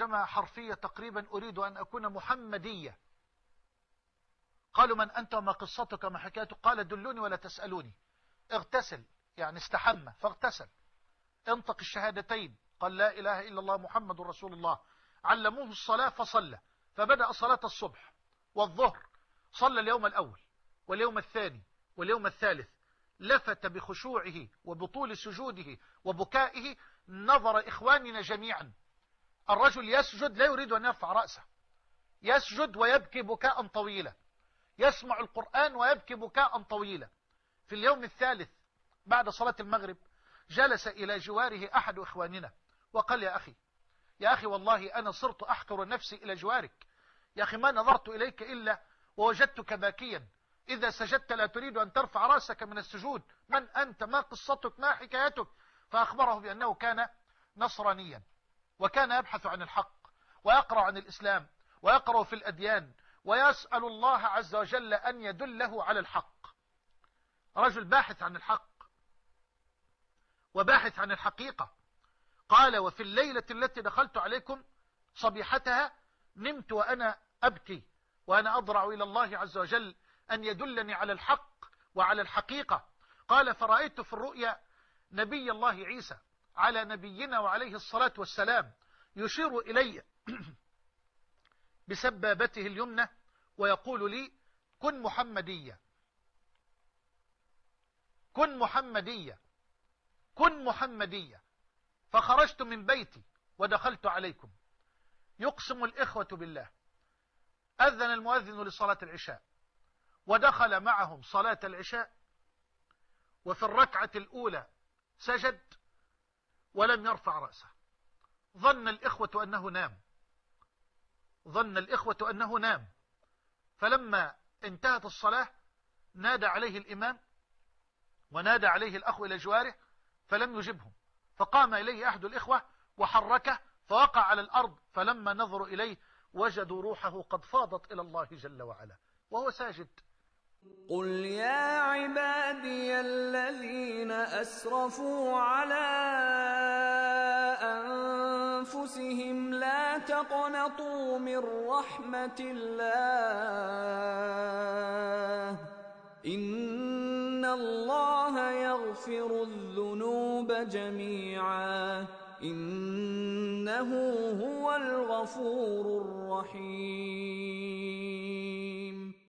ترجمة حرفية تقريبا: أريد أن أكون محمدية. قالوا: من أنت وما قصتك ما حكايتك؟ قال: دلوني ولا تسألوني. اغتسل، يعني استحمى فاغتسل. انطق الشهادتين، قال: لا إله إلا الله محمد رسول الله. علموه الصلاة فصلى، فبدأ صلاة الصبح والظهر، صلى اليوم الأول واليوم الثاني واليوم الثالث، لفت بخشوعه وبطول سجوده وبكائه نظر إخواننا جميعا. الرجل يسجد لا يريد أن يرفع رأسه، يسجد ويبكي بكاء طويلا، يسمع القرآن ويبكي بكاء طويلا. في اليوم الثالث بعد صلاة المغرب جلس إلى جواره أحد إخواننا وقال: يا أخي والله أنا صرت أحقر نفسي إلى جوارك. يا أخي ما نظرت إليك إلا ووجدتك باكيا، إذا سجدت لا تريد أن ترفع رأسك من السجود. من أنت؟ ما قصتك؟ ما حكايتك؟ فأخبره بأنه كان نصرانيا، وكان يبحث عن الحق ويقرأ عن الإسلام ويقرأ في الأديان ويسأل الله عز وجل أن يدله على الحق. رجل باحث عن الحق وباحث عن الحقيقة. قال: وفي الليلة التي دخلت عليكم صبيحتها نمت وأنا أبكي وأنا أضرع إلى الله عز وجل أن يدلني على الحق وعلى الحقيقة. قال: فرأيت في الرؤيا نبي الله عيسى على نبينا وعليه الصلاة والسلام يشير إلي بسبابته اليمنى ويقول لي: كن محمدية، كن محمدية، كن محمدية. فخرجت من بيتي ودخلت عليكم. يقسم الإخوة بالله، أذن المؤذن لصلاة العشاء ودخل معهم صلاة العشاء، وفي الركعة الأولى سجد ولم يرفع رأسه. ظن الإخوة أنه نام، فلما انتهت الصلاة نادى عليه الإمام ونادى عليه الأخ إلى جواره فلم يجبهم، فقام إليه أحد الإخوة وحركه فوقع على الأرض، فلما نظروا إليه وجدوا روحه قد فاضت إلى الله جل وعلا وهو ساجد. قل يا عبادي الذين أسرفوا على أنفسهم لا تقنطوا من رحمة الله إن الله يغفر الذنوب جميعا إنه هو الغفور الرحيم.